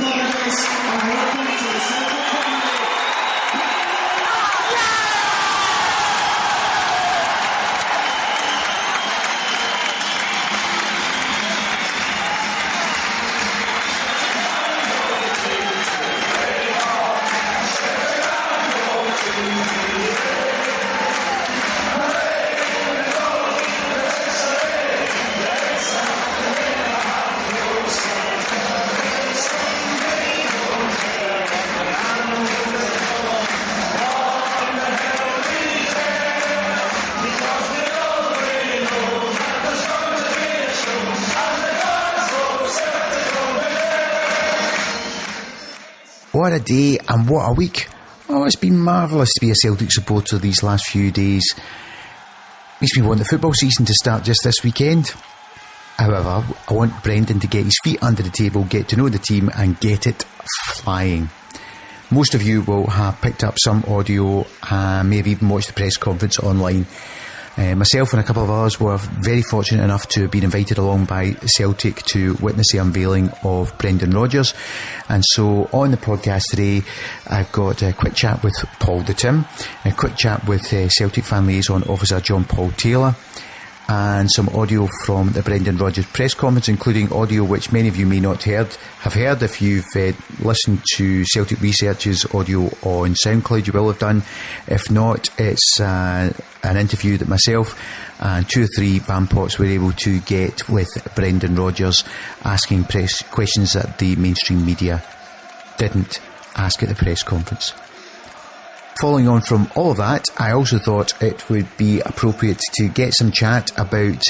Brodgers are welcome to the Celtic Park. What a day and what a week. Oh, it's been marvellous to be a Celtic supporter these last few days. Makes me want the football season to start just this weekend. However, I want Brendan to get his feet under the table, get to know the team and get it flying. Most of you will have picked up some audio and maybe even watched the press conference online. Myself and a couple of others were very fortunate enough to have been invited along by Celtic to witness the unveiling of Brendan Rodgers. And so on the podcast today, I've got a quick chat with Paul the Tim, a quick chat with Celtic fan liaison officer John Paul Taylor, and some audio from the Brendan Rodgers press conference, including audio which many of you may not have heard if you've listened to Celtic Research's audio on SoundCloud. You will have done. If not, it's an interview that myself and 2 or 3 bandpots were able to get with Brendan Rodgers, asking press questions that the mainstream media didn't ask at the press conference. Following on from all of that, I also thought it would be appropriate to get some chat about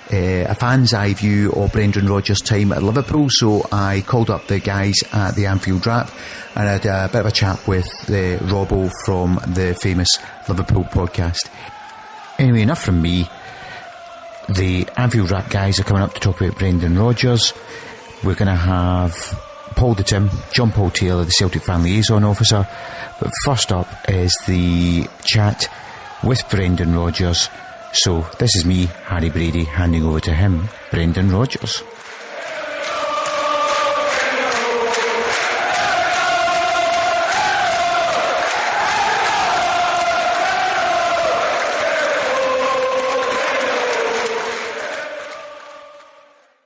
a fan's eye view of Brendan Rodgers' time at Liverpool. So I called up the guys at the Anfield Wrap and had a bit of a chat with Robbo from the famous Liverpool podcast. Anyway, enough from me. The Anfield Wrap guys are coming up to talk about Brendan Rodgers. We're going to have Paul the Tim, John Paul Taylor, the Celtic fan liaison officer. But first up is the chat with Brendan Rodgers. So this is me, Harry Brady, handing over to him, Brendan Rodgers.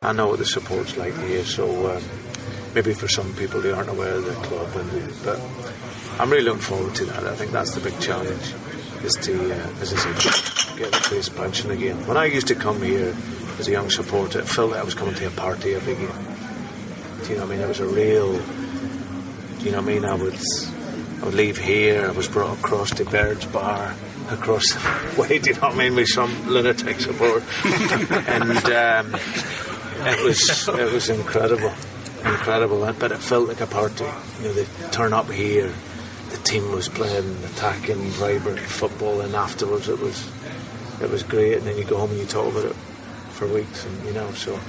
I know what the support's like here, so maybe for some people they aren't aware of the club, but I'm really looking forward to that. I think that's the big challenge, is to, as I said, get the place bouncing again. When I used to come here as a young supporter, it felt like I was coming to a party every game. Do you know what I mean? It was a real, do you know what I mean? I would leave here, I was brought across to Baird's Bar, across the way, do you know what I mean, with some lunatic support. And it was incredible, but it felt like a party. You know, they turn up here, the team was playing attacking, vibrant football, and afterwards it was great. And then you go home and you talk about it for weeks, and you know, so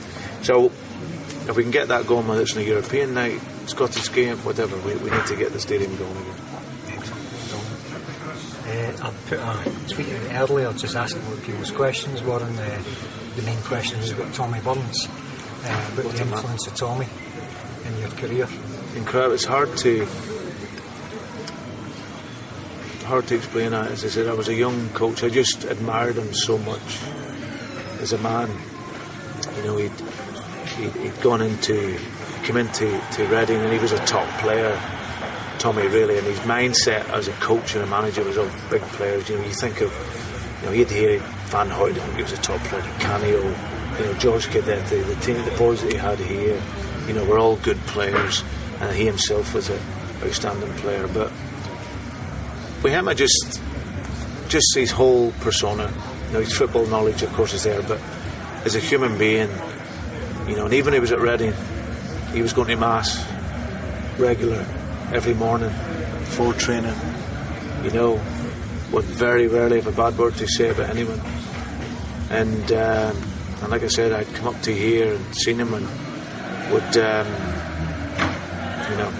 if we can get that going, whether it's on a European night, Scottish game, whatever, we need to get the stadium going again. I put a tweet out earlier just asking what people's questions were, and the main question was about Tommy Burns, about the influence of Tommy in your career. Incredible. It's hard to explain that. As I said, I was a young coach. I just admired him so much as a man. You know, he'd come into Reading, and he was a top player, Tommy, really, and his mindset as a coach and a manager was of big players. You know, you think of, you know, you'd hear Van Hooydonk, he was a top player, Canio, you know, George Cadete, the team, the boys that he had here, you know, were all good players, and he himself was an outstanding player. But with him, I just his whole persona, you know, his football knowledge, of course, is there, but as a human being, you know, and even when he was at Reading, he was going to mass regular every morning before training, you know, would very rarely have a bad word to say about anyone. And like I said, I'd come up to here and seen him and would, you know,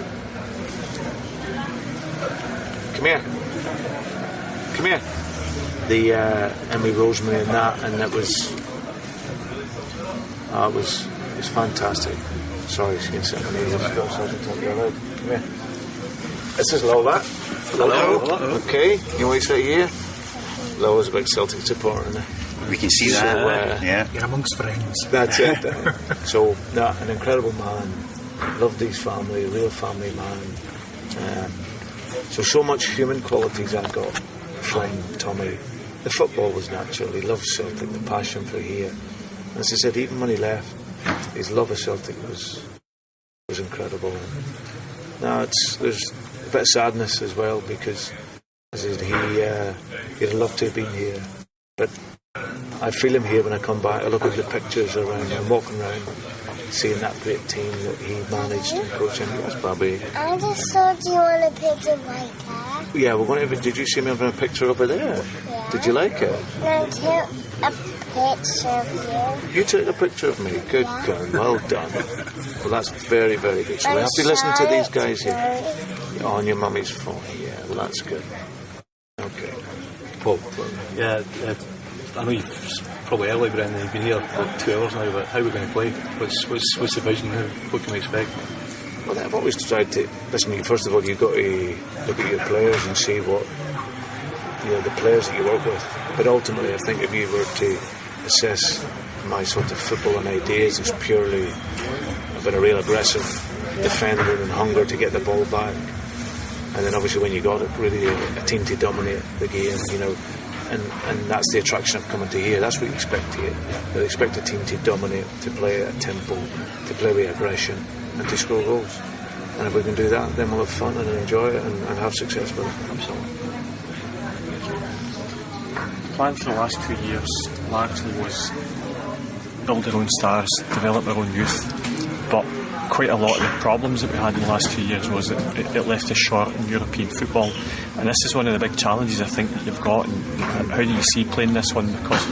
come here. The Emmy Rosemary and that, and it was fantastic. Sorry, she's sitting on here. Come here. This is Lola. Hello. Okay, you want to sit here? Lola's a big Celtic supporter, isn't it? We can see that. Yeah. You're amongst friends. That's it. So, an incredible man. Loved his family, real family man. So much human qualities I got from Tommy. The football was natural. He loved Celtic, the passion for here. And as I said, even when he left, his love of Celtic was incredible. Now there's a bit of sadness as well, because as I said, he'd loved to have been here. But I feel him here when I come back. I look at the pictures around him, walking around, seeing that great team that he managed and coached. That's probably. I just thought you want a picture right there. Yeah, we're going to. Did you see me having a picture over there? Yeah. Did you like it? No, I took a picture of you. You took a picture of me. Good girl. Well done. Well, that's very, very good. So we have to listen to these guys here. On your mummy's phone. Yeah, well, that's good. Okay. Paul. Yeah, I know you've probably early, Brendan. You've been here for 2 hours now, but how are we going to play? What's the vision? What can we expect? Well, I've always tried to listen. First of all, you've got to look at your players and see what the players that you work with. But ultimately, I think if you were to assess my sort of football and ideas, it's purely about a real aggressive defending and hunger to get the ball back. And then obviously when you got it, really a team to dominate the game, and that's the attraction of coming to here. That's what you expect here. They expect a team to dominate, to play at a tempo, to play with aggression, and to score goals. And if we can do that, then we'll have fun and enjoy it and have success with it. Absolutely. The plan for the last 2 years largely was build our own stars, develop our own youth, but quite a lot of the problems that we had in the last 2 years was that it left us short in European football, and this is one of the big challenges I think that you've got. And how do you see playing this one? Because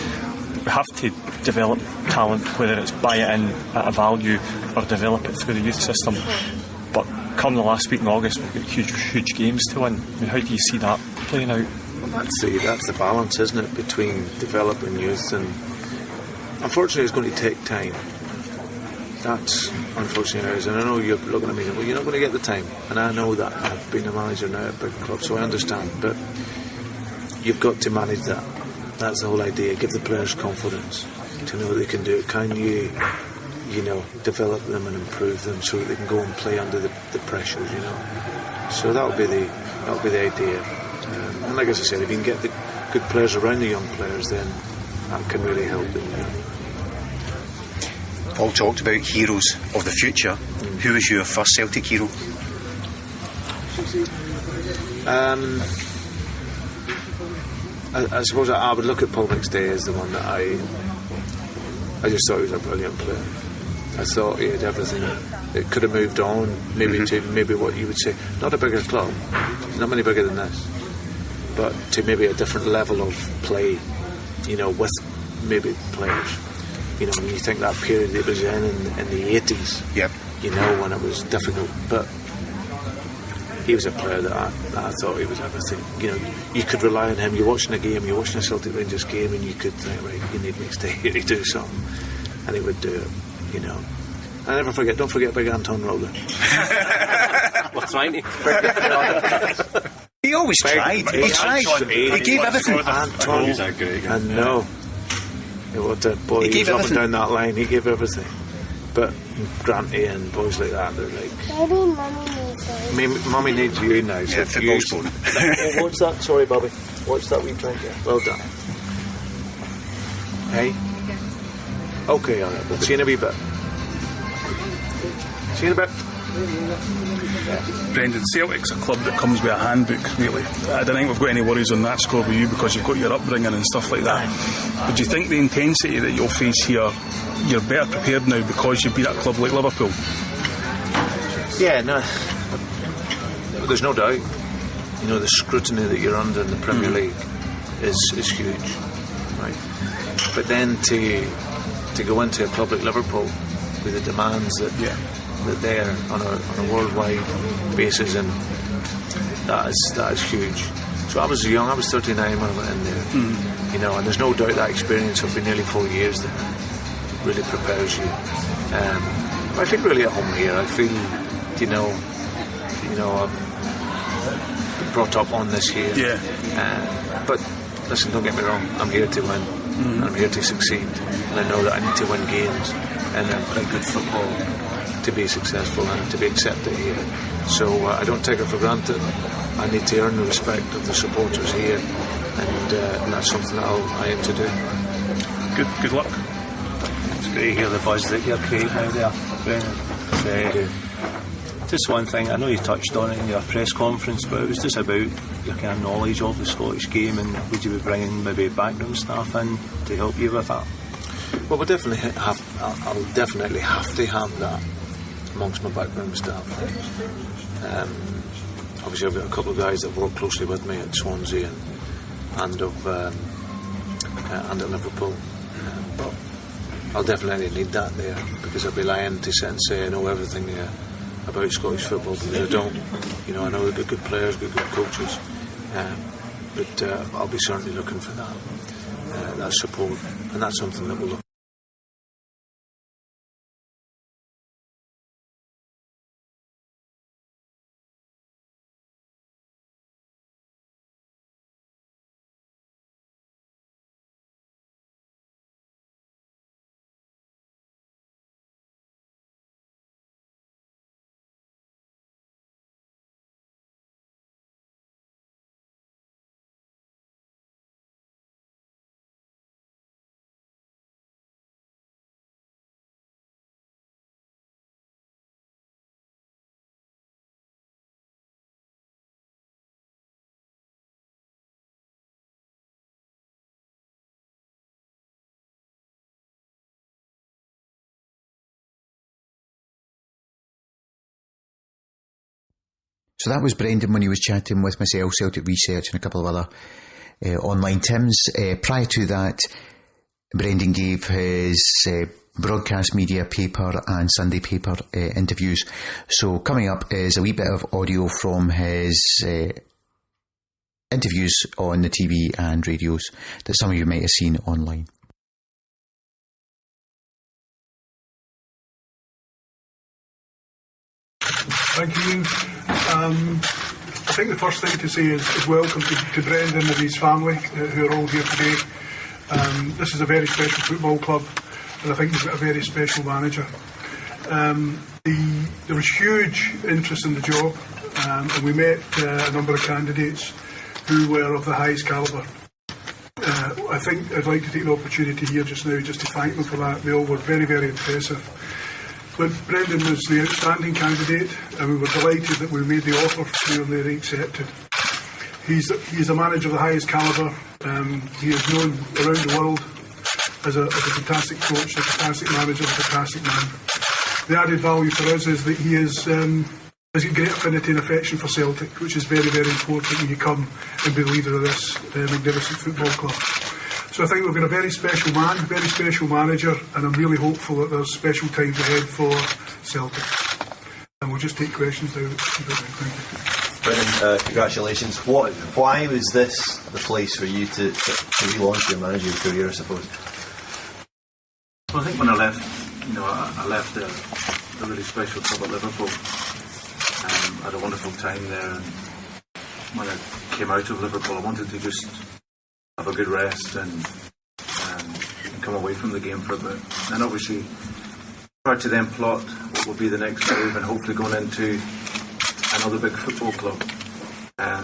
we have to develop talent, whether it's buy it in at a value or develop it through the youth system. But come the last week in August, we've got huge games to win. I mean, how do you see that playing out? Well, that's the balance, isn't it, between developing youth, and unfortunately it's going to take time. That's unfortunately how it is. And I know you're looking at me and well, you're not going to get the time, and I know that. I've been a manager now at big clubs, so I understand, but you've got to manage that. That's the whole idea. Give the players confidence to know they can do it. Can you develop them and improve them so that they can go and play under the pressures, so that'll be the idea. And like as I said, if you can get the good players around the young players, then that can really help them. Paul talked about heroes of the future. Who was your first Celtic hero? I suppose I would look at Paul McStay as the one that I just thought he was a brilliant player. I thought he had everything. It could have moved on, maybe to what you would say, not a bigger club, not many bigger than this, but to maybe a different level of play, with maybe players. When you think that period it was in the 80s, yep. When it was difficult, but he was a player that I thought he was everything. You could rely on him. You're watching a game, you're watching a Celtic Rangers game, and you could think, right, you need McStay here to do something, and he would do it. I never forget. Don't forget Big Anton Roller. We're trying to. He always tried. He tried. He gave everything. Anton, and no, what a boy! He was up and down that line. He gave everything. But Granty and boys like that, they're like. Maybe Mummy needs you. Mummy needs you now. Yeah, football's born. What's that? Sorry, Bobby. What's that we drink? Well done. Hey. Okay, all right. We'll see you in a wee bit. See you in a bit. Brendan, Celtic's a club that comes with a handbook, really. I don't think we've got any worries on that score with you because you've got your upbringing and stuff like that. But do you think the intensity that you'll face here, you're better prepared now because you've been at a club like Liverpool? Yeah, no. There's no doubt. The scrutiny that you're under in the Premier League is huge, right? But then to go into a club like Liverpool with the demands that they're on a worldwide basis, and that is huge. So I was young. I was 39 when I went in there, and there's no doubt that experience of being nearly 4 years there really prepares you. I feel really at home here. I feel, you know, I've been brought up on this here. Yeah. But listen, don't get me wrong. I'm here to win. I'm here to succeed, and I know that I need to win games and play good football to be successful and to be accepted here. So I don't take it for granted. I need to earn the respect of the supporters here, and that's something that I aim to do. Good luck. It's great to hear the buzz that you're creating out there, Brendan. Just one thing, I know you touched on it in your press conference, but it was just about your kind of knowledge of the Scottish game, and would you be bringing maybe background staff in to help you with that? Well, I'll definitely have to have that amongst my background staff. Obviously, I've got a couple of guys that work closely with me at Swansea and at Liverpool, but I'll definitely need that there, because I'd be lying to sit and say I know everything about Scottish football, because I don't. You know, I know we've got good players, we've got good coaches, but I'll be certainly looking for that support, and that's something that we'll look. So that was Brendan when he was chatting with myself, Celtic Research, and a couple of other online Tims. Prior to that, Brendan gave his broadcast media paper and Sunday paper interviews. So coming up is a wee bit of audio from his interviews on the TV and radios that some of you might have seen online. Thank you. I think the first thing to say is welcome to Brendan and his family, who are all here today. This is a very special football club, and I think he's got a very special manager. There was huge interest in the job, and we met a number of candidates who were of the highest calibre. I think I'd like to take the opportunity here just now just to thank them for that. They all were very, very impressive. But Brendan was the outstanding candidate, and we were delighted that we made the offer to him and they accepted. He's a manager of the highest calibre. He is known around the world as a fantastic coach, a fantastic manager, a fantastic man. The added value for us is that he has got great affinity and affection for Celtic, which is very, very important when you come and be the leader of this magnificent football club. So I think we've got a very special man, very special manager, and I'm really hopeful that there's special times ahead for Celtic. And we'll just take questions now. Thank you. Brendan, congratulations. Why was this the place for you to relaunch your managerial career, I suppose? Well, I think when I left, I left a really special club at Liverpool. I had a wonderful time there, and when I came out of Liverpool, I wanted to just have a good rest and come away from the game for a bit. And obviously, tried to then plot what would be the next move, and hopefully going into another big football club. I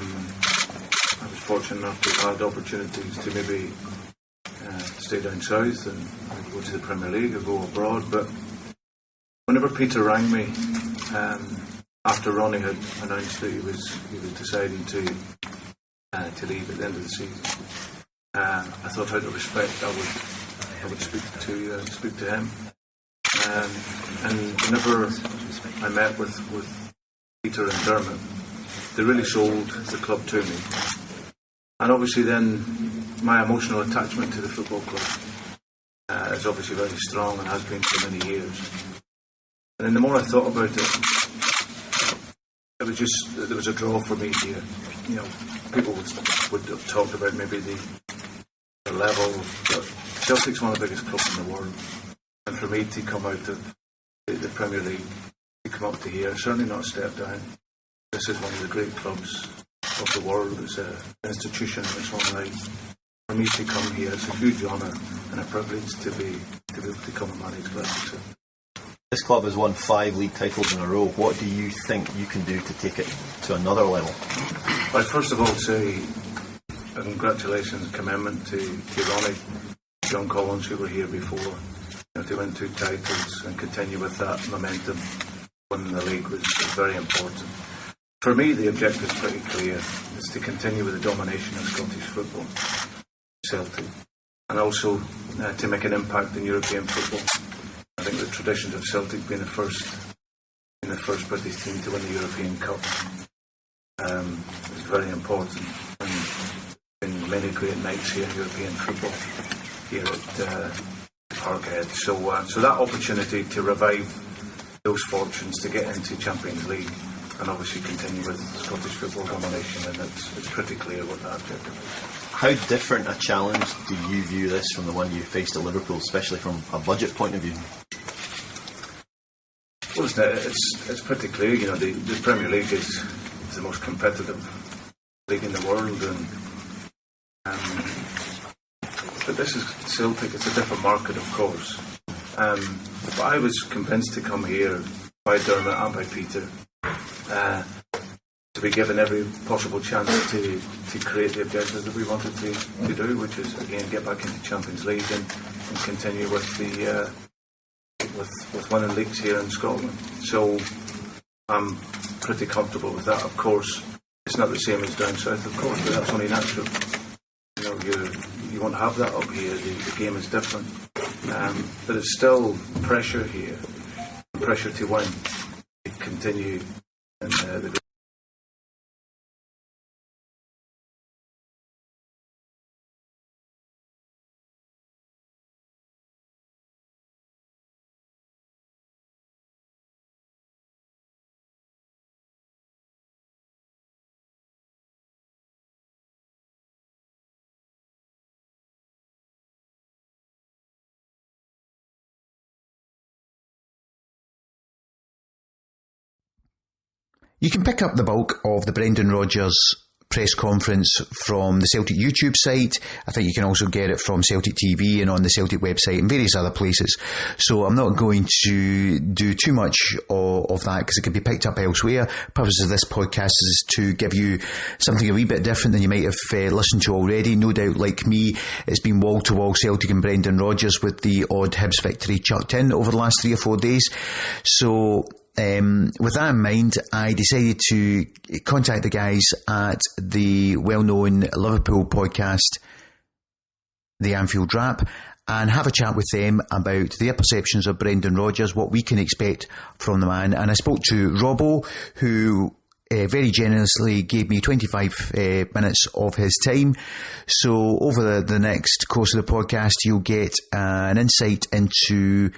was fortunate enough to have had opportunities to maybe stay down south and go to the Premier League or go abroad. But whenever Peter rang me after Ronnie had announced that he was deciding to leave at the end of the season, I thought out of respect I would speak to him. And whenever I met with Peter and Dermot, they really sold the club to me. And obviously then my emotional attachment to the football club is obviously very strong and has been for many years. And then the more I thought about it, there was a draw for me here. People would have talked about maybe the level, but Celtic's one of the biggest clubs in the world. And for me to come out of the Premier League to come up to here. Certainly not a step down. This is one of the great clubs of the world. It's an institution in its own right. For me to come here, it's a huge honour and a privilege to be able to come and manage Glasgow. This club has won 5 league titles in a row. What do you think you can do to take it to another level? I'd first of all say congratulations and commendment to Ronnie, John Collins, who were here before. To win 2 titles and continue with that momentum winning the league was very important. For me, the objective is pretty clear. It's to continue with the domination of Scottish football, Celtic, and also to make an impact in European football. I think the traditions of Celtic being the first British team to win the European Cup is very important. And been many great nights here in European football here at Parkhead. So that opportunity to revive those fortunes to get into Champions League and obviously continue with Scottish football domination, and it's pretty clear what that objective is. How different a challenge do you view this from the one you faced at Liverpool, especially from a budget point of view? Well, it's pretty clear. The Premier League is the most competitive league in the world, but this is Celtic. It's a different market, of course. But I was convinced to come here by Dermot and by Peter to be given every possible chance to create the objectives that we wanted to do, which is again get back into Champions League and continue with the with winning leagues here in Scotland. So I'm pretty comfortable with that. Of course, it's not the same as down south, of course, but that's only natural. You won't have that up here. The game is different, but it's still pressure here, pressure to win, to continue in the. You can pick up the bulk of the Brendan Rodgers press conference from the Celtic YouTube site. I think you can also get it from Celtic TV and on the Celtic website and various other places. So I'm not going to do too much of that because it can be picked up elsewhere. The purpose of this podcast is to give you something a wee bit different than you might have listened to already. No doubt, like me, it's been wall-to-wall Celtic and Brendan Rodgers with the odd Hibs victory chucked in over the last 3 or 4 days. So with that in mind, I decided to contact the guys at the well-known Liverpool podcast, the Anfield Wrap, and have a chat with them about their perceptions of Brendan Rodgers, what we can expect from the man. And I spoke to Robbo, who very generously gave me 25 minutes of his time. So over the next course of the podcast, you'll get an insight into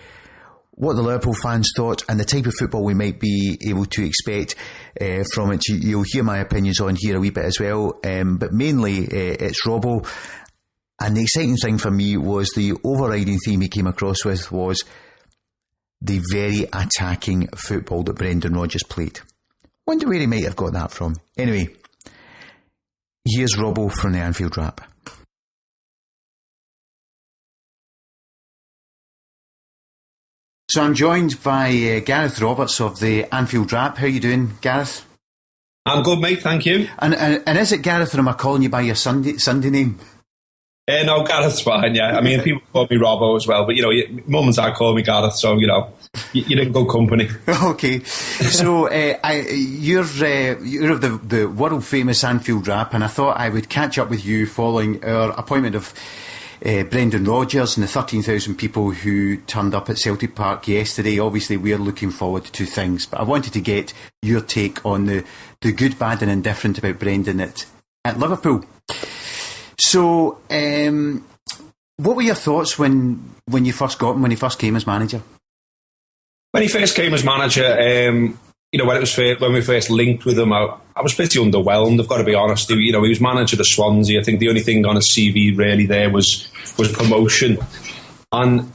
what the Liverpool fans thought and the type of football we might be able to expect from it. You'll hear my opinions on here a wee bit as well, but mainly it's Robbo. And the exciting thing for me was the overriding theme he came across with was the very attacking football that Brendan Rodgers played. Wonder where he might have got that from. Anyway, here's Robbo from the Anfield Wrap. So I'm joined by Gareth Roberts of the Anfield Wrap. How are you doing, Gareth? I'm good, mate, thank you. And is it Gareth, or am I calling you by your Sunday name? No, Gareth's fine, yeah. I mean, people call me Robbo as well, but, Mum and Dad call me Gareth, so, you're in good company. Okay. So, you're of the world-famous Anfield Wrap, and I thought I would catch up with you following our appointment of Brendan Rodgers and the 13,000 people who turned up at Celtic Park yesterday. Obviously, we're looking forward to 2 things, but I wanted to get your take on the good, bad and indifferent about Brendan at Liverpool. So, what were your thoughts when you first got him, when he first came as manager? When he first came as manager, when we first linked with him, I was pretty underwhelmed, I've got to be honest. He was manager of Swansea. I think the only thing on his CV really there was promotion. And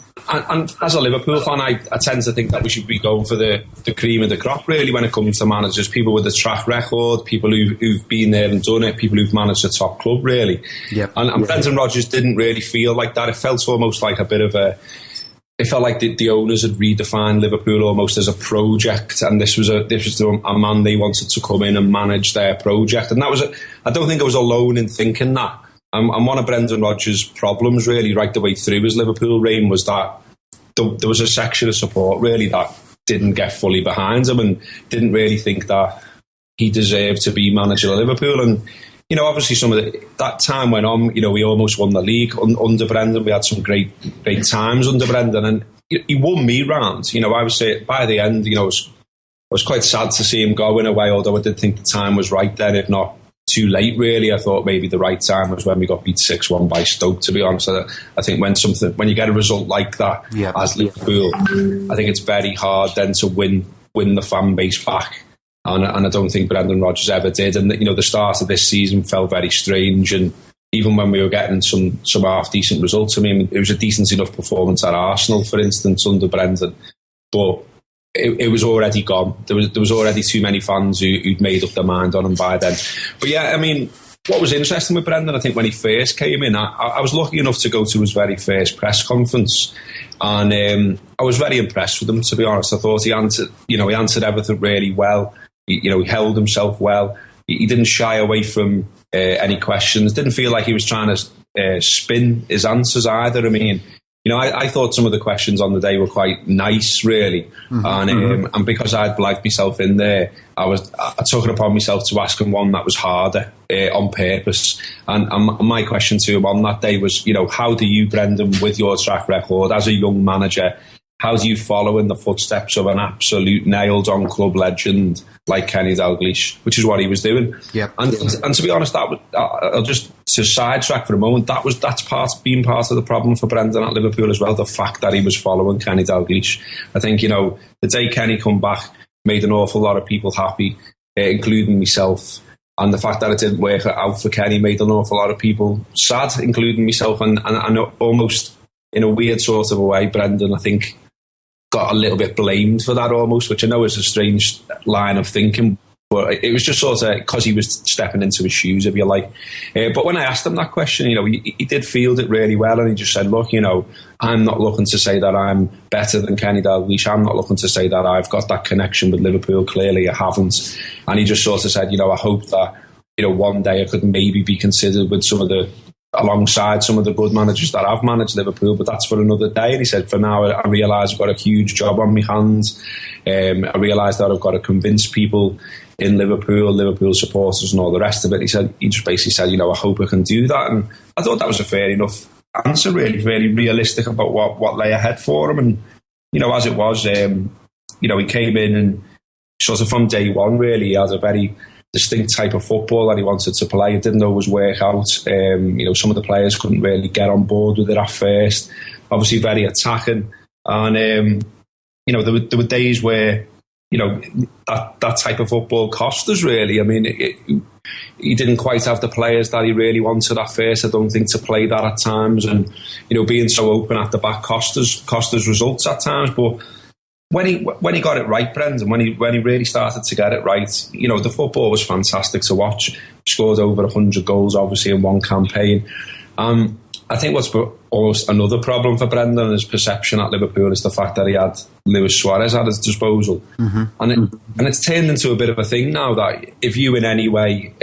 as a Liverpool fan, I tend to think that we should be going for the cream of the crop, really, when it comes to managers. People with a track record, people who've been there and done it, people who've managed a top club, really. Yep. And Brendan Rodgers didn't really feel like that. It felt almost like a bit of a... It felt like the owners had redefined Liverpool almost as a project, and this was a man they wanted to come in and manage their project. And that was I don't think I was alone in thinking that. And one of Brendan Rodgers' problems, really, right the way through his Liverpool reign, was that there was a section of support, really, that didn't get fully behind him and didn't really think that he deserved to be manager of Liverpool. And, you know, obviously that time went on. You know, we almost won the league under Brendan. We had some great times under Brendan, and he won me round. You know, I would say by the end, you know, I was quite sad to see him go in a way, although I did think the time was right then, if not too late, really. I thought maybe the right time was when we got beat 6-1 by Stoke, to be honest. I think when you get a result like that as Liverpool, I think it's very hard then to win the fan base back. And I don't think Brendan Rodgers ever did. And, you know, the start of this season felt very strange. And even when we were getting some half-decent results, I mean, it was a decent enough performance at Arsenal, for instance, under Brendan. But it was already gone. There was already too many fans who'd made up their mind on him by then. But yeah, I mean, what was interesting with Brendan, I think when he first came in, I was lucky enough to go to his very first press conference, and I was very impressed with him, to be honest. I thought he answered everything really well. He held himself well. He didn't shy away from any questions. Didn't feel like he was trying to spin his answers either. I mean, you know, I thought some of the questions on the day were quite nice, really. And because I'd blagged myself in there, I took it upon myself to ask him one that was harder on purpose. And my question to him on that day was, you know, how do you, Brendan, with your track record as a young manager, how do you follow in the footsteps of an absolute nailed-on club legend like Kenny Dalglish, which is what he was doing? Yep. And to be honest, I'll just to sidetrack for a moment. That's been part of the problem for Brendan at Liverpool as well. The fact that he was following Kenny Dalglish. I think, you know, the day Kenny come back made an awful lot of people happy, including myself. And the fact that it didn't work out for Kenny made an awful lot of people sad, including myself. And almost in a weird sort of a way, Brendan, I think, got a little bit blamed for that almost, which I know is a strange line of thinking, but it was just sort of because he was stepping into his shoes, if you like. But when I asked him that question, you know, he did field it really well, and he just said, look, you know, I'm not looking to say that I'm better than Kenny Dalglish. I'm not looking to say that I've got that connection with Liverpool. Clearly I haven't. And he just sort of said, you know, I hope that, you know, one day I could maybe be considered with alongside some of the good managers that have managed Liverpool, but that's for another day. And he said, for now, I realise I've got a huge job on my hands. I realise that I've got to convince people in Liverpool supporters and all the rest of it. He just basically said, you know, I hope I can do that. And I thought that was a fair enough answer, really, very realistic about what lay ahead for him. And, you know, as it was, you know, he came in and sort of from day one, really, he had a very distinct type of football that he wanted to play. It didn't always work out. You know, some of the players couldn't really get on board with it at first. Obviously very attacking. And, you know, there were days where, you know, that type of football cost us, really. I mean, he didn't quite have the players that he really wanted at first, I don't think, to play that at times. And, you know, being so open at the back cost us results at times. But when he got it right, Brendan, when he really started to get it right, you know, the football was fantastic to watch. He scored over 100 goals, obviously, in one campaign. I think what's almost another problem for Brendan and his perception at Liverpool is the fact that he had Luis Suarez at his disposal. And it's turned into a bit of a thing now that if you in any way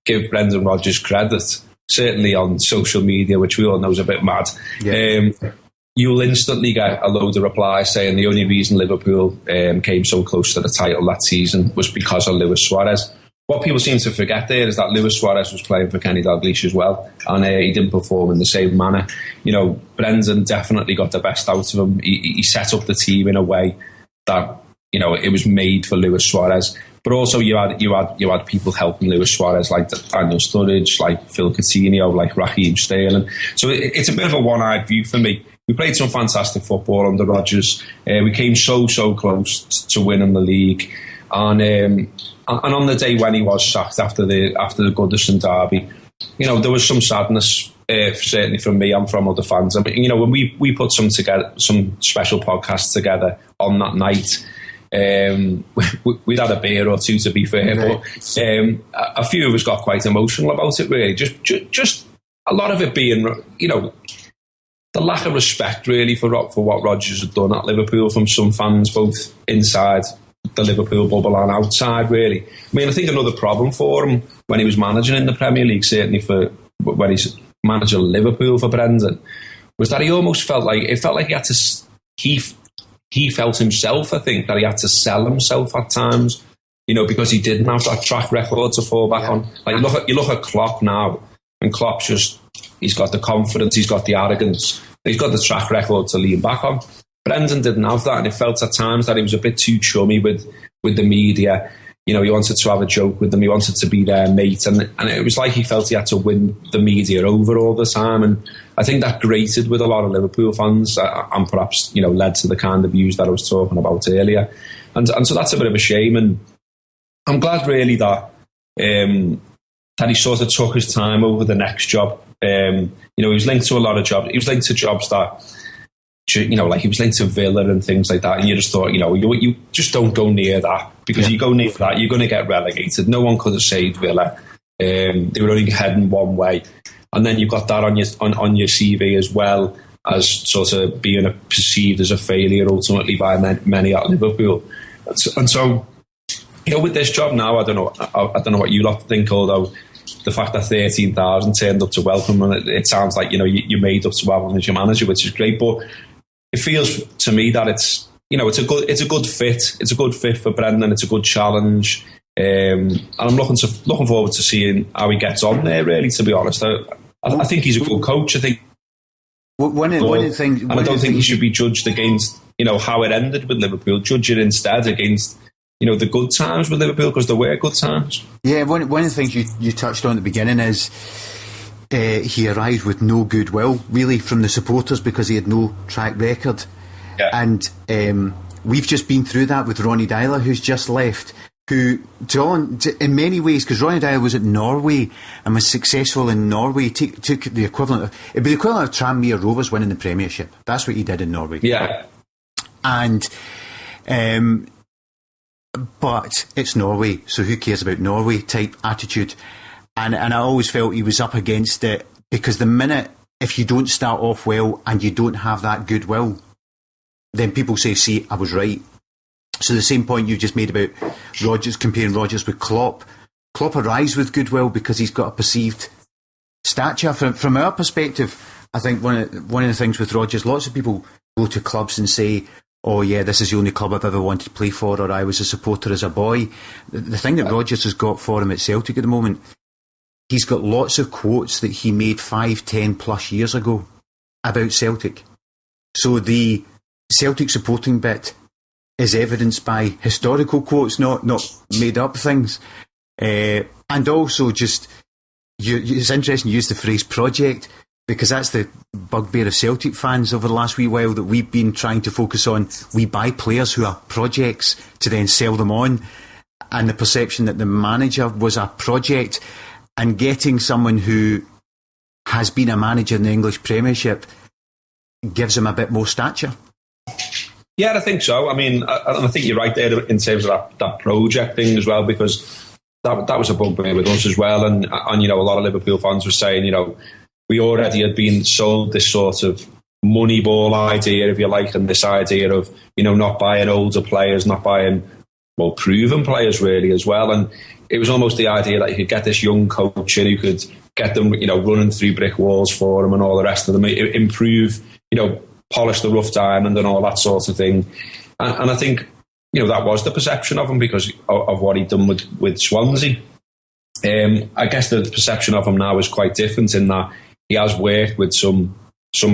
give Brendan Rodgers credit, certainly on social media, which we all know is a bit mad, you'll instantly get a load of replies saying the only reason Liverpool came so close to the title that season was because of Luis Suarez. What people seem to forget there is that Luis Suarez was playing for Kenny Dalglish as well, and he didn't perform in the same manner. You know, Brendan definitely got the best out of him. He set up the team in a way that, you know, it was made for Luis Suarez. But also you had people helping Luis Suarez like Daniel Sturridge, like Phil Coutinho, like Raheem Sterling. So it's a bit of a one-eyed view for me. We played some fantastic football under Rodgers. We came so close to winning the league. And on the day when he was sacked after the Goodison derby, you know, there was some sadness certainly from me and from other fans. I mean, you know, when we put some special podcasts together on that night, we'd had a beer or two, to be fair, but a few of us got quite emotional about it, really. Just a lot of it being, you know, the lack of respect, really, for what Rodgers had done at Liverpool from some fans, both inside the Liverpool bubble and outside, really. I mean, I think another problem for him when he was managing in the Premier League, certainly when he's managing Liverpool for Brendan, was that he almost felt like he had to. He felt himself, I think, that he had to sell himself at times, you know, because he didn't have that track record to fall back on. Like, you look at Klopp now, and Klopp's he's got the confidence, he's got the arrogance, he's got the track record to lean back on. Brendan didn't have that, and it felt at times that he was a bit too chummy with the media. You know, he wanted to have a joke with them, he wanted to be their mate, and it was like he felt he had to win the media over all the time, and I think that grated with a lot of Liverpool fans, and perhaps, you know, led to the kind of views that I was talking about earlier, and so that's a bit of a shame, and I'm glad really that he sort of took his time over the next job. You know, he was linked to a lot of jobs. He was linked to jobs that, you know, like he was linked to Villa and things like that, and you just thought, you know, you just don't go near that, because you go near that, you're going to get relegated. No one could have saved Villa. They were only heading one way, and then you've got that on your CV as well as sort of being perceived as a failure ultimately by many at Liverpool. And so, you know, with this job now, I don't know what you lot think, although the fact that 13,000 turned up to welcome him, it sounds like, you know, you made up to have him as your manager, which is great, but it feels to me that it's, you know, it's a good fit. It's a good fit for Brendan. It's a good challenge, and I'm looking forward to seeing how he gets on there. Really, to be honest, I think he's a good coach. I think one of the things, and I don't think he should be judged against, you know, how it ended with Liverpool. Judge it instead against, you know, the good times with Liverpool, because there were good times. Yeah, one of the things you touched on at the beginning is he arrived with no goodwill, really, from the supporters, because he had no track record. Yeah. And we've just been through that with Ronny Deila, who's just left, who, in many ways, because Ronny Deila was at Norway and was successful in Norway, took the equivalent of, it'd be the equivalent of Tranmere Rovers winning the Premiership. That's what he did in Norway. Yeah. And but it's Norway, so who cares about Norway type attitude. And I always felt he was up against it, because the minute, if you don't start off well and you don't have that goodwill, then people say, see, I was right. So the same point you just made about Rodgers, comparing Rodgers with Klopp. Klopp arrives with goodwill because he's got a perceived stature. From our perspective, I think one of the things with Rodgers, lots of people go to clubs and say, oh yeah, this is the only club I've ever wanted to play for, or I was a supporter as a boy. The thing that Rodgers has got for him at Celtic at the moment, he's got lots of quotes that he made 5-10 plus years ago about Celtic. So the Celtic supporting bit is evidenced by historical quotes, not made up things. And also just, it's interesting you use the phrase project, because that's the bugbear of Celtic fans over the last wee while, that we've been trying to focus on. We buy players who are projects to then sell them on, and the perception that the manager was a project, and getting someone who has been a manager in the English Premiership gives him a bit more stature. Yeah, I think so. I mean, I think you're right there in terms of that project thing as well, because that was a bugbear with us as well. And you know, a lot of Liverpool fans were saying, you know, we already had been sold this sort of money ball idea, if you like, and this idea of, you know, not buying older players, not buying, well, proven players really as well. And it was almost the idea that you could get this young coach in who could get them, you know, running through brick walls for them and all the rest of them, improve, you know, polish the rough diamond and all that sort of thing. And I think, you know, that was the perception of him because of what he'd done with Swansea. I guess the perception of him now is quite different in that he has worked with some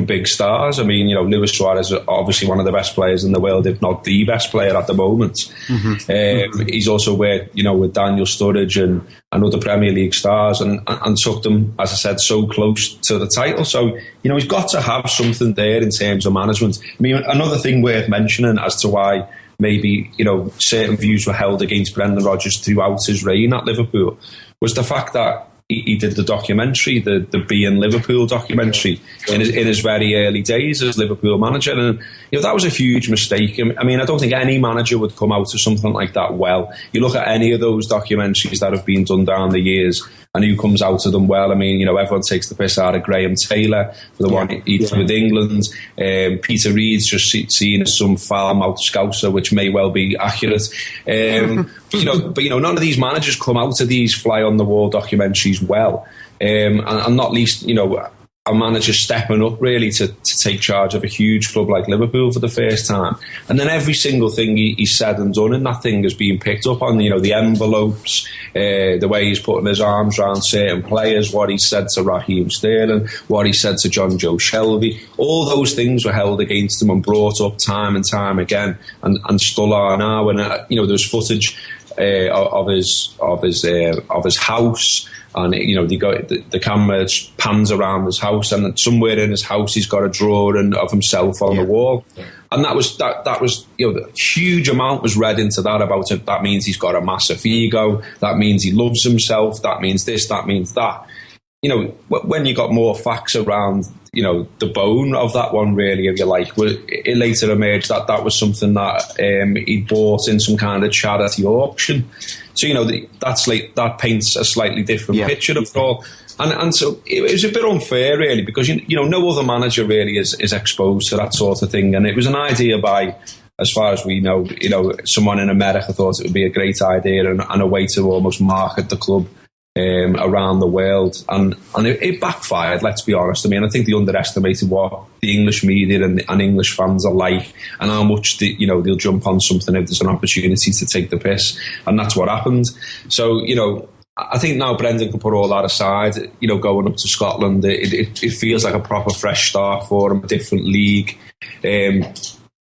big stars. I mean, you know, Luis Suarez is obviously one of the best players in the world, if not the best player at the moment. Mm-hmm. He's also worked, you know, with Daniel Sturridge and other Premier League stars and took them, as I said, so close to the title. So, you know, he's got to have something there in terms of management. I mean, another thing worth mentioning as to why maybe, you know, certain views were held against Brendan Rodgers throughout his reign at Liverpool was the fact that he he did the documentary, the Being Liverpool documentary, in his very early days as Liverpool manager, and that was a huge mistake. I mean, I don't think any manager would come out of something like that well. You look at any of those documentaries that have been done down the years, and who comes out of them well. I mean, everyone takes the piss out of Graham Taylor for the one he did with England. Peter Reid's just seen as some foul-mouthed scouser, which may well be accurate. But none of these managers come out of these fly-on-the-wall documentaries well. And not least, a manager stepping up really to take charge of a huge club like Liverpool for the first time. And then every single thing he's said and done in that thing is being picked up on, the envelopes, the way he's putting his arms around certain players, what he said to Raheem Sterling, what he said to John Joe Shelby. All those things were held against him and brought up time and time again, and still are now. And there's footage of his house. And the camera pans around his house, and somewhere in his house he's got a drawing of himself on the wall, and that was the huge amount was read into that about it. That means he's got a massive ego. That means he loves himself. That means this. That means that. When you got more facts around, the bone of that one, really, if you like, it later emerged that was something that he bought in some kind of charity auction. So, that paints a slightly different picture of it all. And so it was a bit unfair, really, because, no other manager really is exposed to that sort of thing. And it was an idea by, as far as we know, someone in America thought it would be a great idea and a way to almost market the club around the world, and it backfired, let's be honest. I mean, I think they underestimated what the English media and English fans are like, and how much they'll jump on something if there's an opportunity to take the piss, and that's what happened. So I think now Brendan can put all that aside. Going up to Scotland, it feels like a proper fresh start for him, a different league.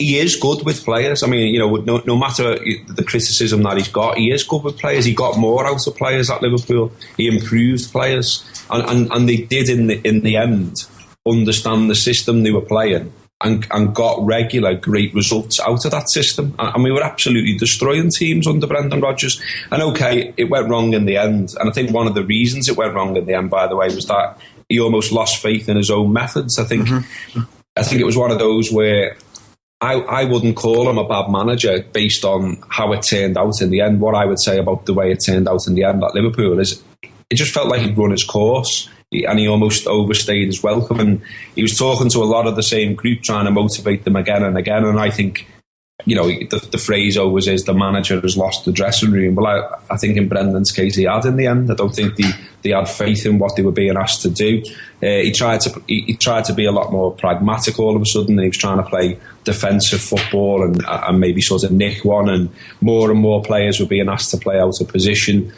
He is good with players. I mean, no matter the criticism that he's got, he is good with players. He got more out of players at Liverpool. He improved players, and they did in the end understand the system they were playing and got regular great results out of that system. And we were absolutely destroying teams under Brendan Rodgers. And okay, it went wrong in the end. And I think one of the reasons it went wrong in the end, by the way, was that he almost lost faith in his own methods. I think it was one of those where I wouldn't call him a bad manager based on how it turned out in the end. What I would say about the way it turned out in the end at Liverpool is it just felt like he'd run his course, and he almost overstayed his welcome. And he was talking to a lot of the same group, trying to motivate them again and again. And I think, the phrase always is the manager has lost the dressing room. Well, I think in Brendan's case he had in the end. I don't think they had faith in what they were being asked to do. He tried to be a lot more pragmatic all of a sudden. He was trying to play defensive football and maybe sort of nick one, and more players were being asked to play out of position.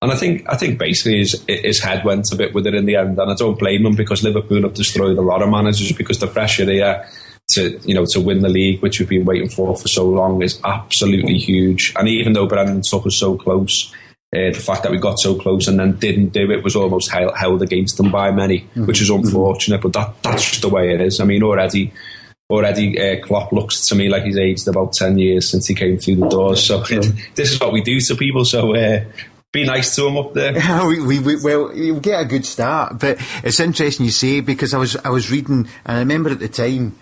And I think basically his head went a bit with it in the end, and I don't blame him, because Liverpool have destroyed a lot of managers, because the pressure here to win the league, which we've been waiting for so long, is absolutely huge. And even though Brendan took us so close, the fact that we got so close and then didn't do it was almost held against them by many, which is unfortunate. But that's just the way it is. I mean, already Klopp looks to me like he's aged about 10 years since he came through the doors. So this is what we do to people. So be nice to him up there. Well, you'll get a good start. But it's interesting you say, because I was reading, and I remember at the time,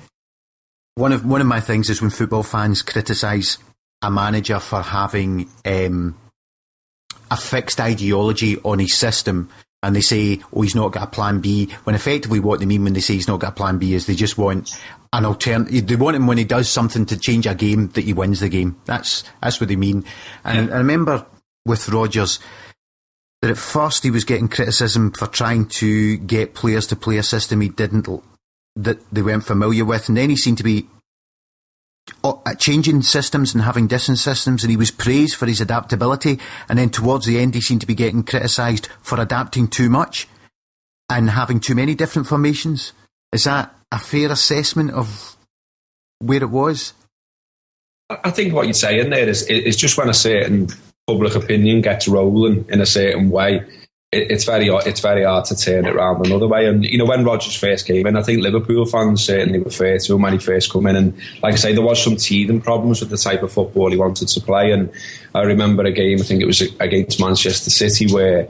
one of my things is when football fans criticise a manager for having a fixed ideology on his system, and they say, he's not got a plan B, when effectively what they mean when they say he's not got a plan B is they just want an alternative. They want him, when he does something to change a game, that he wins the game. That's what they mean. And I remember with Rodgers that at first he was getting criticism for trying to get players to play a system that they weren't familiar with, and then he seemed to be changing systems and having different systems, and he was praised for his adaptability, and then towards the end he seemed to be getting criticised for adapting too much and having too many different formations. Is that a fair assessment of where it was? I think what you'd say in there is just when a certain public opinion gets rolling in a certain way, it's very hard to turn it around another way. And when Rodgers first came in, I think Liverpool fans certainly refer to him when he first come in, and like I say, there was some teething problems with the type of football he wanted to play. And I remember a game, I think it was against Manchester City, where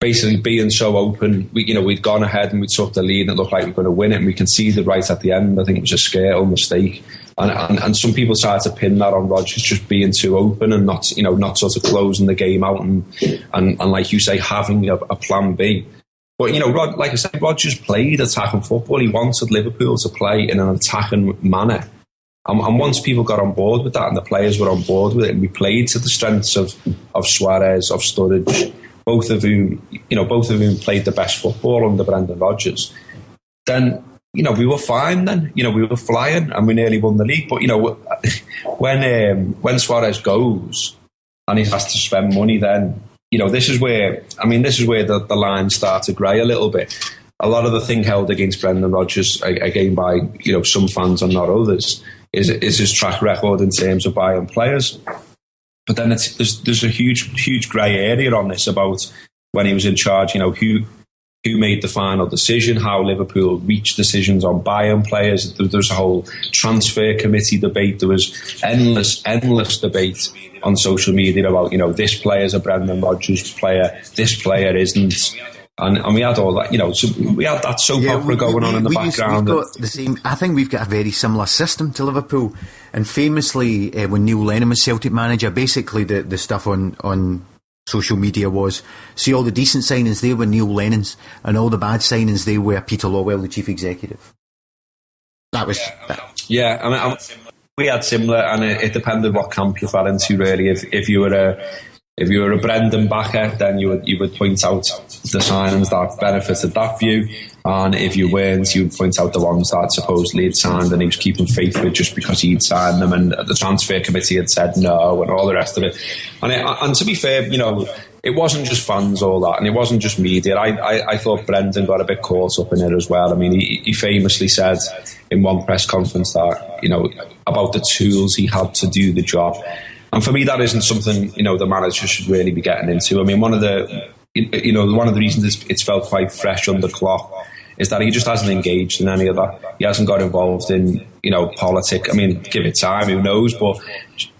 basically being so open, we'd gone ahead and we took the lead and it looked like we were going to win it, and we conceded right at the end. I think it was a scale mistake, and some people started to pin that on Rodgers just being too open and not sort of closing the game out and like you say, having a plan B. But like I said, Rodgers played attacking football. He wanted Liverpool to play in an attacking manner. And once people got on board with that, and the players were on board with it, and we played to the strengths of Suarez, of Sturridge, both of whom played the best football under Brendan Rodgers, then we were fine. Then we were flying, and we nearly won the league. But when Suarez goes and he has to spend money, then this is where the lines start to grey a little bit. A lot of the thing held against Brendan Rodgers, again by some fans and not others, is his track record in terms of buying players. But then there's a huge grey area on this about when he was in charge. Who made the final decision, how Liverpool reached decisions on buying players. There was a whole transfer committee debate. There was endless debate on social media about this player's a Brendan Rodgers player, this player isn't. And we had all that, so we had that soap opera going on in the background. We've got the same. I think we've got a very similar system to Liverpool. And famously, when Neil Lennon was Celtic manager, basically the stuff on social media was, see all the decent signings, they were Neil Lennon's, and all the bad signings, they were Peter Lawwell, the chief executive. That was... Yeah, I mean, we had similar, and it depended what camp you fell into, really. If you were a Brendan backer, then you would point out the signings that benefited that view, and if you weren't, you would point out the ones that supposedly had signed and he was keeping faith with just because he'd signed them, and the transfer committee had said no, and all the rest of it. And to be fair, it wasn't just fans, all that, and it wasn't just media. I thought Brendan got a bit caught up in it as well. I mean, he famously said in one press conference that, about the tools he had to do the job. And for me, that isn't something, the manager should really be getting into. I mean, one of the reasons it's felt quite fresh under Klopp is that he just hasn't engaged in any of that. He hasn't got involved in, politics. I mean, give it time, who knows? But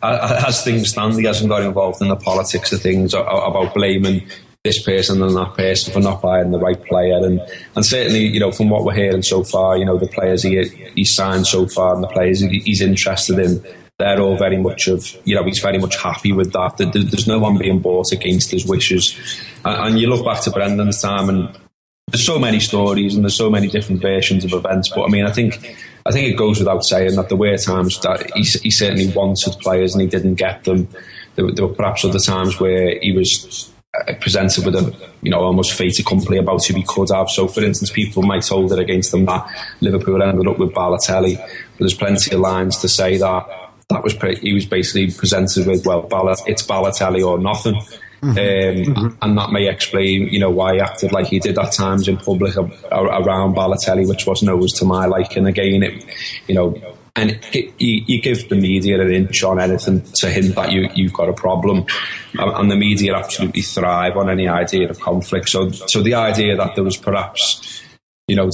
as things stand, he hasn't got involved in the politics of things, about blaming this person and that person for not buying the right player. And certainly, from what we're hearing so far, the players he's signed so far and the players he's interested in, they're all very much he's very much happy with that. There's no one being bought against his wishes. And you look back to Brendan's time, and there's so many stories and there's so many different versions of events. But I mean, I think it goes without saying that there were times that he certainly wanted players and he didn't get them. There were perhaps other times where he was presented with a almost fait accompli about who he could have. So, for instance, people might hold it against him that Liverpool ended up with Balotelli, but there's plenty of lines to say that he was basically presented with, it's Balotelli or nothing. And that may explain, why he acted like he did at times in public around Balotelli, which wasn't always to my liking. Again, you give the media an inch on anything to hint that you've got a problem, and the media absolutely thrive on any idea of conflict. So the idea that there was perhaps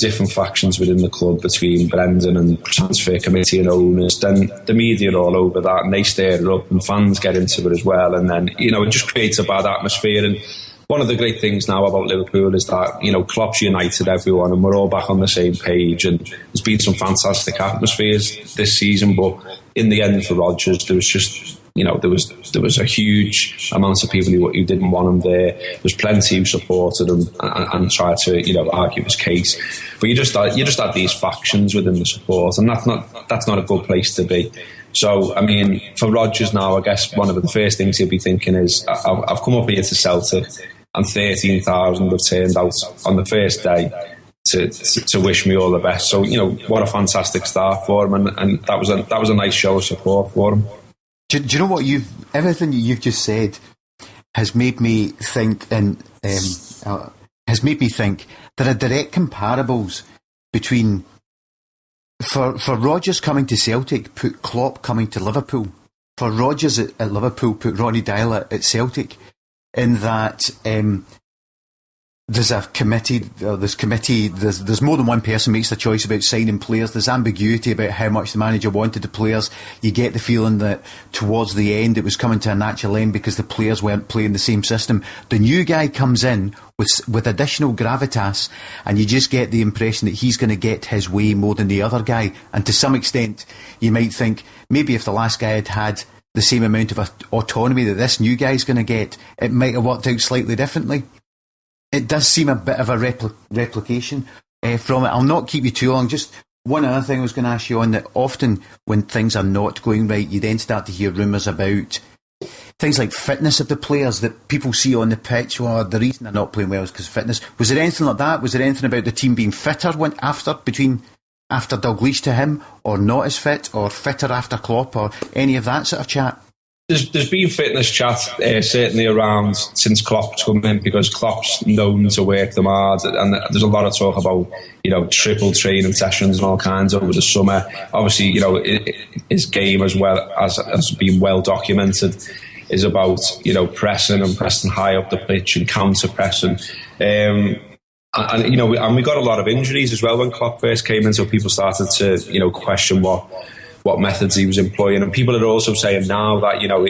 different factions within the club between Brendan and transfer committee and owners, then the media are all over that and they stir it up and fans get into it as well, and then it just creates a bad atmosphere. And one of the great things now about Liverpool is that Klopp's united everyone and we're all back on the same page, and there's been some fantastic atmospheres this season, but in the end for Rodgers there was just there was a huge amount of people who didn't want him there. There was plenty who supported him and tried to argue his case. But you just had these factions within the support, and that's not a good place to be. So I mean, for Rodgers now, I guess one of the first things he'll be thinking is, I've come up here to Celtic, and 13,000 have turned out on the first day to wish me all the best. So what a fantastic start for him, and that was a nice show of support for him. Do you know what everything you've just said has made me think, and has made me think there are direct comparables between for Rodgers coming to Celtic, put Klopp coming to Liverpool. For Rodgers at Liverpool, put Ronnie Deila at Celtic. In that there's a committee, there's more than one person makes the choice about signing players. There's ambiguity about how much the manager wanted the players. You get the feeling that towards the end it was coming to a natural end because the players weren't playing the same system. The new guy comes in with additional gravitas, and you just get the impression that he's going to get his way more than the other guy. And to some extent, you might think maybe if the last guy had the same amount of autonomy that this new guy's going to get, it might have worked out slightly differently. It does seem a bit of a replication from it. I'll not keep you too long. Just one other thing I was going to ask you on that. Often when things are not going right, you then start to hear rumours about things like fitness of the players that people see on the pitch. Well, the reason they're not playing well is because of fitness. Was there anything like that? Was there anything about the team being fitter after Dalglish to him, or not as fit, or fitter after Klopp, or any of that sort of chat? There's been fitness chat certainly around since Klopp's come in, because Klopp's known to work them hard, and there's a lot of talk about, you know, triple training sessions and all kinds over the summer. Obviously, you know, his game as well as been well documented is about, you know, pressing high up the pitch and counter pressing. And you know, and we got a lot of injuries as well when Klopp first came in, so people started to, you know, question what methods he was employing. And people are also saying now that, you know,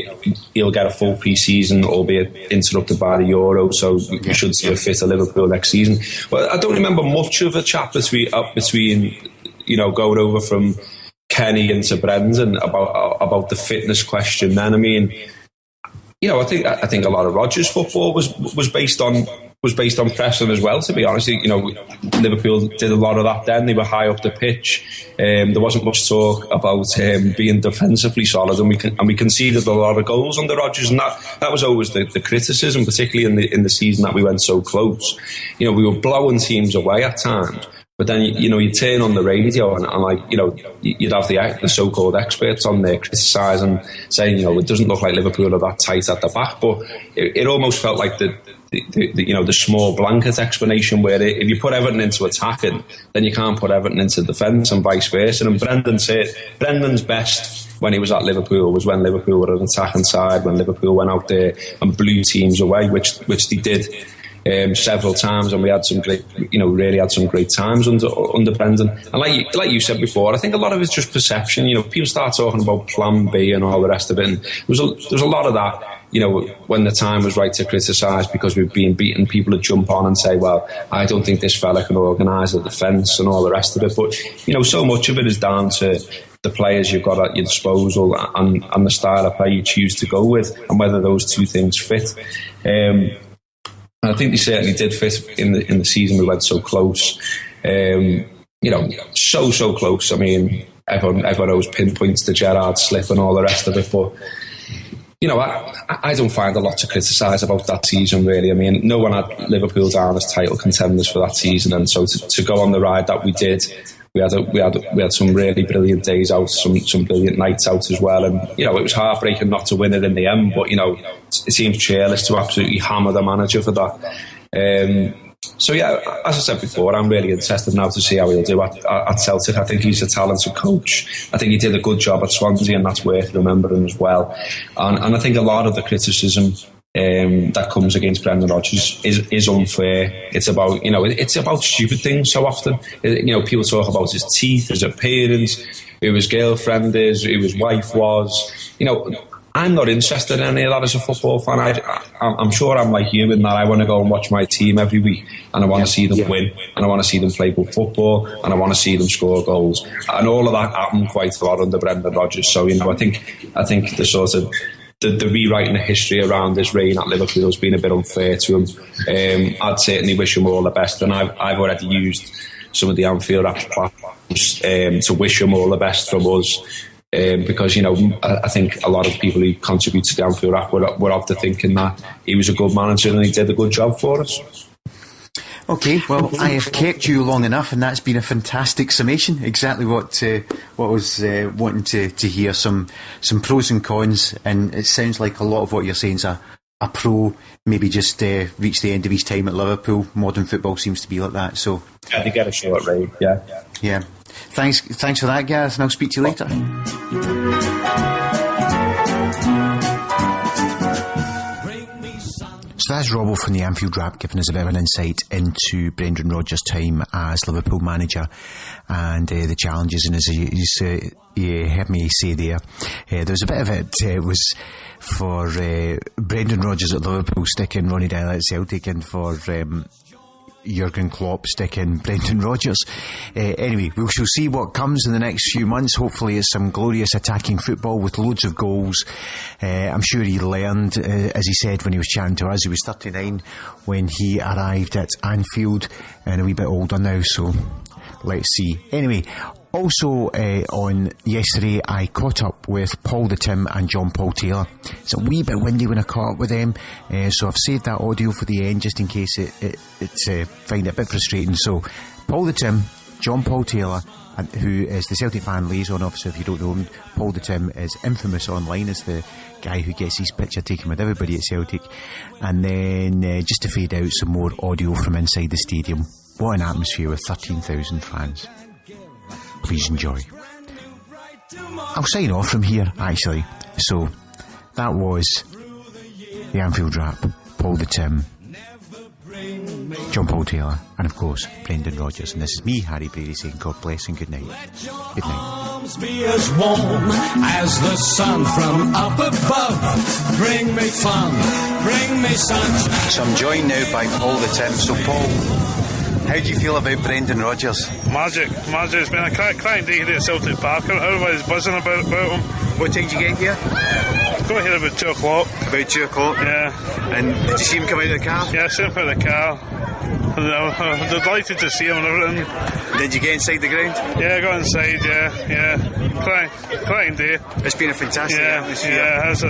he'll get a full pre-season, albeit interrupted by the Euro, so we should see a fitter Liverpool next season. But I don't remember much of a chat between you know, going over from Kenny into Brendan about the fitness question then. I mean, you know, I think a lot of Rodgers' football was based on pressing as well, to be honest. You know, Liverpool did a lot of that then. They were high up the pitch. There wasn't much talk about being defensively solid, and we conceded a lot of goals under Rodgers, and that was always the criticism, particularly in the season that we went so close. You know, we were blowing teams away at times. But then, you know, you turn on the radio and like, you know, you'd have the so-called experts on there criticising, saying, you know, it doesn't look like Liverpool are that tight at the back. But it almost felt like the you know, the small blanket explanation where if you put everything into attacking, then you can't put everything into defence, and vice versa. And Brendan said Brendan's best when he was at Liverpool was when Liverpool were an attacking side, when Liverpool went out there and blew teams away, which they did several times, and we had some great, you know, really had some great times under Brendan. And like you said before, I think a lot of it's just perception. You know, people start talking about Plan B and all the rest of it, and there was a lot of that. You know, when the time was right to criticise because we've been beaten, people would jump on and say, well, I don't think this fella can organise a defence and all the rest of it. But, you know, so much of it is down to the players you've got at your disposal and the style of play you choose to go with, and whether those two things fit. I think they certainly did fit in the season we went so close. You know, so close. I mean, everyone always pinpoints the Gerrard slip and all the rest of it, but you know, I don't find a lot to criticise about that season, really. I mean, no one had Liverpool down as title contenders for that season, and so to go on the ride that we did, we had some really brilliant days out, some brilliant nights out as well, and you know, it was heartbreaking not to win it in the end. But you know, it seems cheerless to absolutely hammer the manager for that. So yeah, as I said before, I'm really interested now to see how he'll do at Celtic. I think he's a talented coach. I think he did a good job at Swansea, and that's worth remembering as well. And I think a lot of the criticism that comes against Brendan Rodgers is unfair. It's about, you know, it's about stupid things so often. You know, people talk about his teeth, his appearance, who his girlfriend is, who his wife was. You know, I'm not interested in any of that as a football fan. I'm sure I'm like you in that I want to go and watch my team every week, and I want to see them win, and I want to see them play good football, and I want to see them score goals. And all of that happened quite a lot under Brendan Rodgers. So, you know, I think the sort of the rewriting the history around his reign at Liverpool has been a bit unfair to him. I'd certainly wish him all the best, and I've already used some of the Anfield Wrap platforms to wish him all the best from us. Because, you know, I think a lot of people who contribute to the Anfield Wrap were of the thinking that he was a good manager and he did a good job for us. Okay, well, I have kept you long enough, and that's been a fantastic summation. Exactly what I was wanting to hear, some pros and cons, and it sounds like a lot of what you're saying is a pro, maybe just reached the end of his time at Liverpool. Modern football seems to be like that. So yeah, they get a short ride. Yeah. Thanks for that, Gareth, and I'll speak to you later. So that's Robbo from the Anfield Wrap giving us a bit of an insight into Brendan Rodgers' time as Liverpool manager and the challenges. And as you heard me say there was a bit of it was for Brendan Rodgers at Liverpool sticking Ronnie Deila at Celtic, and for Jurgen Klopp sticking Brendan Rodgers. Anyway, we shall see what comes in the next few months. Hopefully it's some glorious attacking football with loads of goals. I'm sure he learned, as he said when he was chatting to us, he was 39 when he arrived at Anfield and a wee bit older now, so let's see. Anyway, also on yesterday I caught up with Paul the Tim and John Paul Taylor. It's a wee bit windy when I caught up with them, so I've saved that audio for the end just in case it's find it a bit frustrating. So Paul the Tim, John Paul Taylor, who is the Celtic fan liaison officer. If you don't know him, Paul the Tim is infamous online as the guy who gets his picture taken with everybody at Celtic. And then just to fade out, some more audio from inside the stadium. What an atmosphere with 13,000 fans. Please enjoy. I'll sign off from here, actually. So, that was the Anfield Wrap, Paul the Tim, John Paul Taylor, and of course, Brendan Rodgers. And this is me, Harry Brady, saying God bless and good night. Good night. Arms be as warm as the sun from up above. Bring me fun, bring me sunshine. So I'm joined now by Paul the Tim. So Paul, how do you feel about Brendan Rodgers? Magic. It's been a cracking day here at Celtic Park. Everybody's buzzing about him. What time did you get here? Got here about 2 o'clock. About 2 o'clock? Yeah. And did you see him come out of the car? Yeah, I saw him out of the car. I'm delighted to see him and everything. Did you get inside the ground? Yeah, I got inside, yeah. Cracking day. It's been a fantastic atmosphere. Yeah, it has.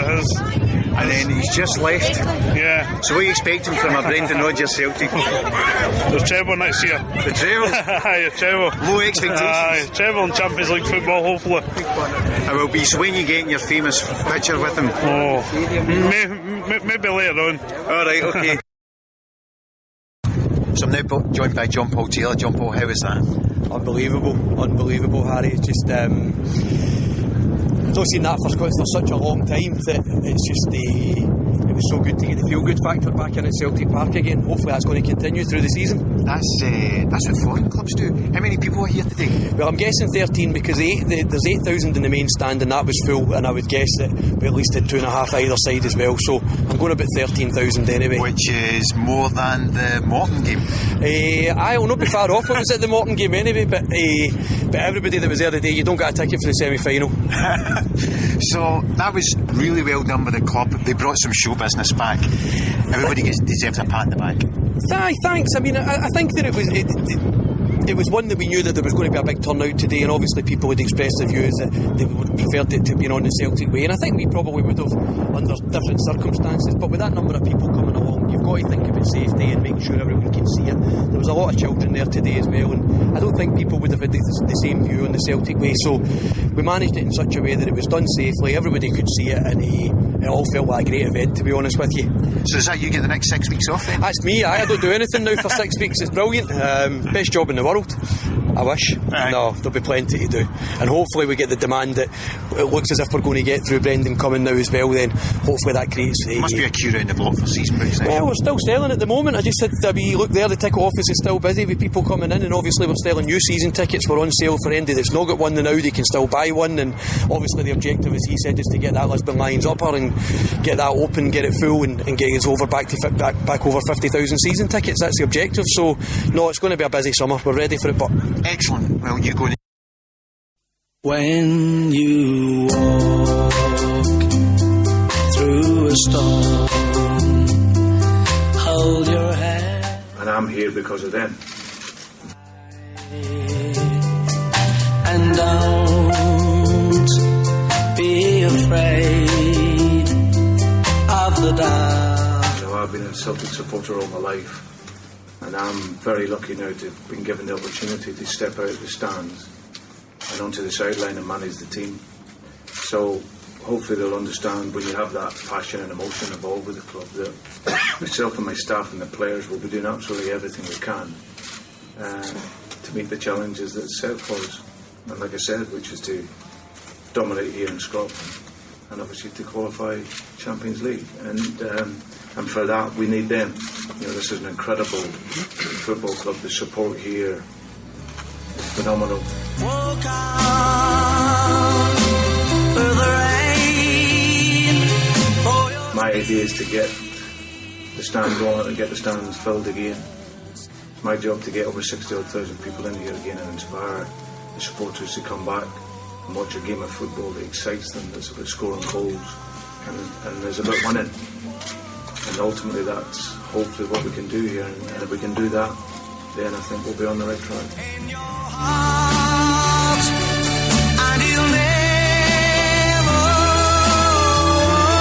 And then he's just left. Yeah. So what are you expecting from a Brendan Rodgers Celtic? The treble next year. The treble? Aye, treble. Low expectations. Aye, treble and Champions League football, hopefully. I will be. So when you get in your famous picture with him? Oh, maybe later on. Alright, okay. So I'm now joined by John Paul Taylor. John Paul, how was that? Unbelievable, Harry. It's just I've not seen that for such a long time that it's just it was so good to get the feel-good factor back in at Celtic Park again. Hopefully that's going to continue through the season. That's what foreign clubs do. How many people are here today? Well, I'm guessing 13 because there's 8,000 in the main stand and that was full, and I would guess that we at least had 2.5 either side as well, so I'm going about 13,000 anyway. Which is more than the Morton game? I'll not be far off. It was at the Morton game anyway, but everybody that was there today, you don't get a ticket for the semi-final. So that was really well done by the club. They brought some show business back. Everybody deserves a pat in the back. Thanks. I mean, I think that it was one that we knew that there was going to be a big turnout today, and obviously people had expressed their views that they would prefer it to be on the Celtic way, and I think we probably would have under different circumstances, but with that number of people coming along, you've got to think about safety and making sure everyone can see it. There was a lot of children there today as well, and I don't think people would have had the same view on the Celtic way, so we managed it in such a way that it was done safely, everybody could see it, and it all felt like a great event, to be honest with you. So is that you get the next 6 weeks off then? That's me. I don't do anything now for 6 weeks. It's brilliant. Best job in the world. I wish. Aye. No, there'll be plenty to do, and hopefully we get the demand that it looks as if we're going to get through Brendan coming now as well. Then hopefully that creates must be a queue around the block for season breaks. Well, we're still selling at the moment. I just had a wee look there, the ticket office is still busy with people coming in, and obviously we're selling new season tickets. We're on sale for anybody that's not got one now, they can still buy one, and obviously the objective, as he said, is to get that Lisbon Lions upper and get that open, get it full, and get us over back over 50,000 season tickets. That's the objective. So no, it's going to be a busy summer. We're ready for it. But excellent. Well, you go. When you walk through a storm, hold your head. And I'm here because of them. And don't be afraid of the dark. You know, I've been a Celtic supporter all my life, and I'm very lucky now to have been given the opportunity to step out of the stands and onto the sideline and manage the team. So hopefully they'll understand when you have that passion and emotion involved with the club that myself and my staff and the players will be doing absolutely everything we can to meet the challenges that's set for us. And like I said, which is to dominate here in Scotland and obviously to qualify Champions League. And for that we need them. This is an incredible football club. The support here is phenomenal. My idea is to get the stand going and get the stands filled again. It's my job to get over 60,000 people in here again and inspire the supporters to come back and watch a game of football that excites them, that's about scoring goals and is about winning. And ultimately that's hopefully what we can do here, and if we can do that, then I think we'll be on the right track. In your heart, and you'll never walk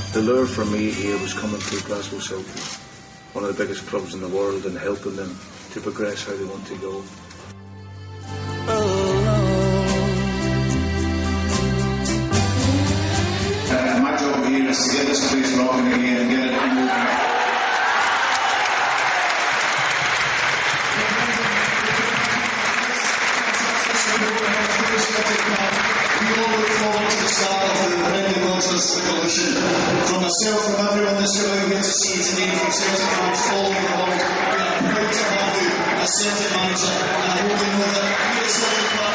alone. The lure for me here was coming to Glasgow Celtic, one of the biggest clubs in the world, and helping them to progress how they want to go. My job here is to get this place rocking again and get it moving. We all look forward to the start of the Brendan Rodgers revolution. From myself, from everyone that's here to see you today, from Celtic Park all over the world, we are proud to have you as Celtic manager, and I hope you know that we at Celtic Park